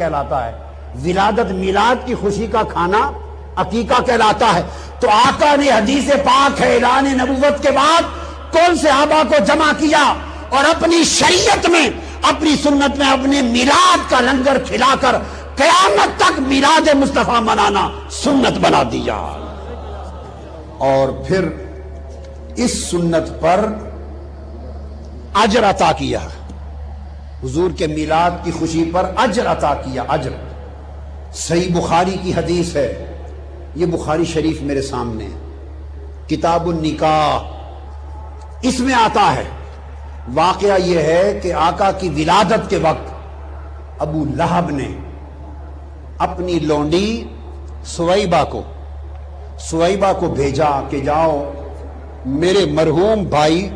کہلاتا ہے، ولادت میلاد کی خوشی کا کھانا عقیقہ کہلاتا ہے۔ تو آقا نے حدیث پاک ہے اعلان نبوت کے بعد کون صحابہ کو جمع کیا اور اپنی شریعت میں، اپنی سنت میں اپنے میلاد کا لنگر کھلا کر قیامت تک میلاد مصطفیٰ منانا سنت بنا دیا، اور پھر اس سنت پر اجر عطا کیا، حضور کے میلاد کی خوشی پر اجر عطا کیا، اجر۔ صحیح بخاری کی حدیث ہے، یہ بخاری شریف میرے سامنے ہے، کتاب النکاح، اس میں آتا ہے واقعہ یہ ہے کہ آقا کی ولادت کے وقت ابو لہب نے اپنی لونڈی سویبہ کو بھیجا کہ جاؤ میرے مرحوم بھائی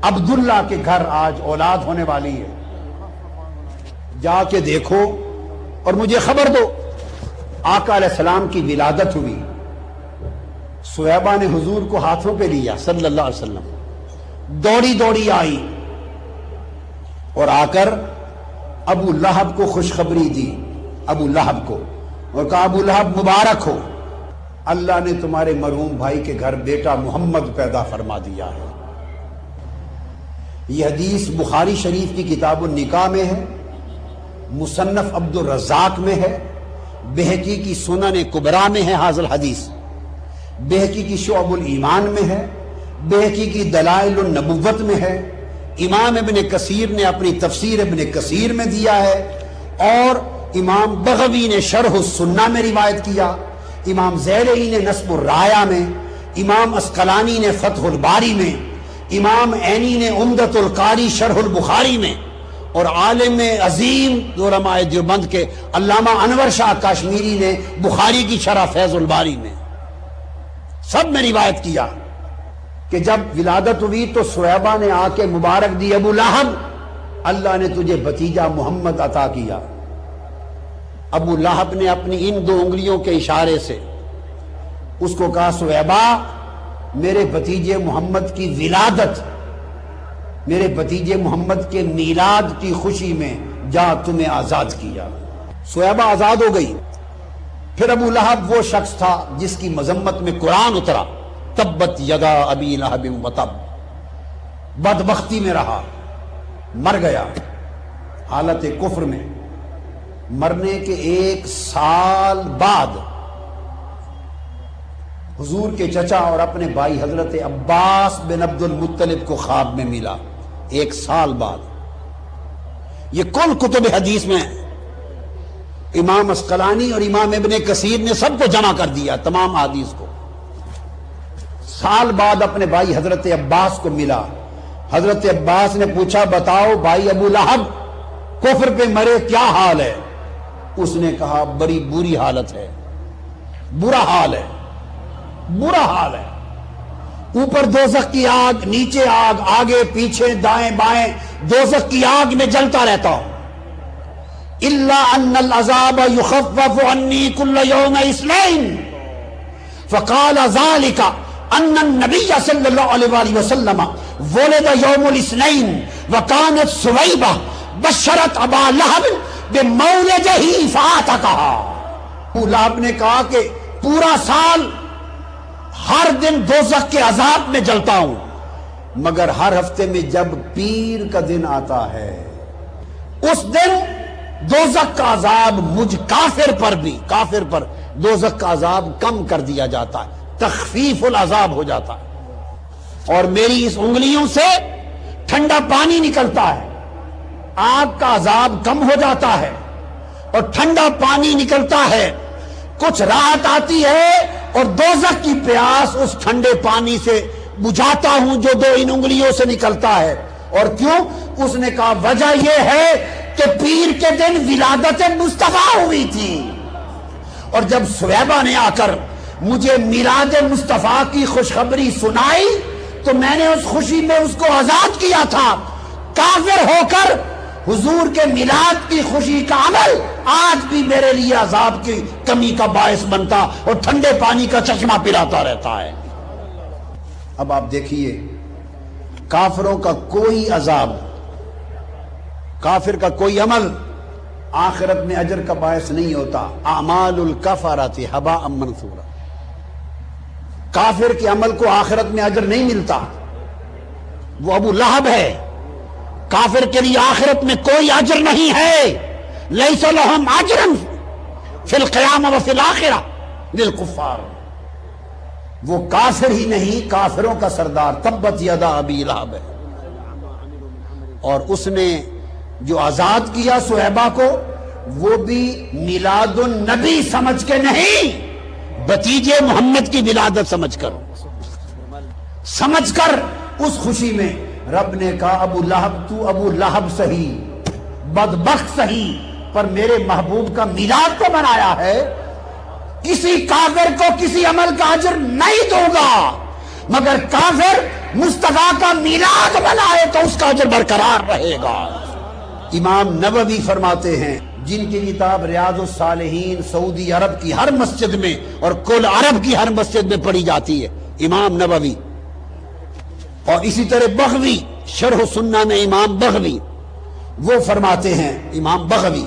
عبداللہ کے گھر آج اولاد ہونے والی ہے، جا کے دیکھو اور مجھے خبر دو۔ آقا علیہ السلام کی ولادت ہوئی، سویبہ نے حضور کو ہاتھوں پہ لیا صلی اللہ علیہ وسلم، دوڑی دوڑی آئی اور آ کر ابو لہب کو خوشخبری دی، ابو لہب کو، اور کہا ابو لہب مبارک ہو، اللہ نے تمہارے مرحوم بھائی کے گھر بیٹا محمد پیدا فرما دیا ہے۔ یہ حدیث بخاری شریف کی کتاب النکاح میں ہے، مصنف عبد الرزاق میں ہے، بہقی کی سنن کبریٰ میں ہے حاضر حدیث، بہقی کی شعب الایمان میں ہے، بہقی کی دلائل النبوت میں ہے، امام ابن کثیر نے اپنی تفسیر ابن کثیر میں دیا ہے، اور امام بغوی نے شرح السنہ میں روایت کیا، امام زیلعی نے نصب الرایہ میں، امام اسقلانی نے فتح الباری میں، امام عینی نے عمدۃ القاری شرح البخاری میں، اور عالم عظیم علماء دیوبند کے علامہ انور شاہ کاشمیری نے بخاری کی شرح فیض الباری میں، سب میں روایت کیا کہ جب ولادت ہوئی تو سویبہ نے آ کے مبارک دی، ابو لہب اللہ نے تجھے بھتیجا محمد عطا کیا۔ ابو لہب نے اپنی ان 2 انگلیوں کے اشارے سے اس کو کہا سویبہ میرے بھتیجے محمد کی ولادت، میرے بھتیجے محمد کے میلاد کی خوشی میں جا تمہیں آزاد کیا۔ سویبہ آزاد ہو گئی۔ پھر ابو لہب وہ شخص تھا جس کی مذمت میں قرآن اترا، تبت یدا ابی لہب وتب، بدبختی میں رہا، مر گیا حالت کفر میں۔ مرنے کے 1 سال بعد حضور کے چچا اور اپنے بھائی حضرت عباس بن عبد المطلب کو خواب میں ملا، 1 سال بعد۔ یہ کل کتب حدیث میں امام اسقلانی اور امام ابن کثیر نے سب کو جمع کر دیا، تمام حدیث کو۔ سال بعد اپنے بھائی حضرت عباس کو ملا، حضرت عباس نے پوچھا بتاؤ بھائی ابو لہب کفر پہ مرے کیا حال ہے؟ اس نے کہا بڑی بری حالت ہے، برا حال ہے، برا حال ہے، اوپر دوزخ کی آگ، نیچے آگ، آگے پیچھے دائیں بائیں دوزخ کی آگ میں جلتا رہتا ہوں۔ الا ان العذاب يخفف عني كل يوم اثنين فقال ذلك ان النبي صلى الله عليه وسلم ولد يوم الاثنين وكانت سويبة بشرت ابا لہب بمولده فاتقها۔ ابو لہب نے کہا کہ پورا سال ہر دن دوزخ کے عذاب میں جلتا ہوں، مگر ہر ہفتے میں جب پیر کا دن آتا ہے اس دن دوزخ کا عذاب مجھ کافر پر بھی، کافر پر دوزخ کا عذاب کم کر دیا جاتا ہے، تخفیف العذاب ہو جاتا ہے، اور میری اس انگلیوں سے ٹھنڈا پانی نکلتا ہے، آگ کا عذاب کم ہو جاتا ہے اور ٹھنڈا پانی نکلتا ہے، کچھ راحت آتی ہے، اور دوزخ کی پیاس اس ٹھنڈے پانی سے بجھاتا ہوں جو 2 ان انگلیوں سے نکلتا ہے۔ اور کیوں؟ اس نے کہا وجہ یہ ہے کہ پیر کے دن ولادت مصطفیٰ ہوئی تھی، اور جب سویبہ نے آ کر مجھے میلاد مصطفیٰ کی خوشخبری سنائی تو میں نے اس خوشی میں اس کو آزاد کیا تھا۔ کافر ہو کر حضور کے میلاد کی خوشی کا عمل آج بھی میرے لیے عذاب کی کمی کا باعث بنتا اور ٹھنڈے پانی کا چشمہ پلاتا رہتا ہے۔ اب آپ دیکھیے کافروں کا کوئی عذاب، کافر کا کوئی عمل آخرت میں اجر کا باعث نہیں ہوتا. اعمال الکفرۃ ھباء منثورا، کافر کے عمل کو آخرت میں اجر نہیں ملتا. وہ ابو لہب ہے، کافر کے لیے آخرت میں کوئی اجر نہیں ہے. لیس لہم اجر فی القیامہ وفی الآخرہ للکفار. وہ کافر ہی نہیں، کافروں کا سردار. تبت یدا ابی لہب ہے. اور اس نے جو آزاد کیا صہیبہ کو، وہ بھی میلاد النبی سمجھ کے نہیں، بھتیجے محمد کی ولادت سمجھ کر اس خوشی میں رب نے کہا ابو لہب تو ابو لہب سہی، بدبخت سہی، پر میرے محبوب کا میلاد تو منایا ہے. کسی کافر کو کسی عمل کا اجر نہیں دوں گا، مگر کافر مصطفیٰ کا میلاد منائے تو اس کا اجر برقرار رہے گا. امام نووی فرماتے ہیں، جن کی کتاب ریاض الصالحین سعودی عرب کی ہر مسجد میں اور کل عرب کی ہر مسجد میں پڑھی جاتی ہے، امام نووی. اور اسی طرح بغوی شرح سنہ میں امام بغوی وہ فرماتے ہیں، امام بغوی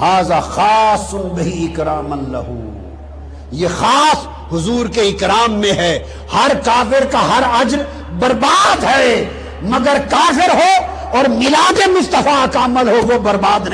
ھذا خاص بہ اکراما لہ، یہ خاص حضور کے اکرام میں ہے. ہر کافر کا ہر اجر برباد ہے، مگر کافر ہو اور میلاد مصطفیٰ کا عمل ہو وہ برباد نہیں.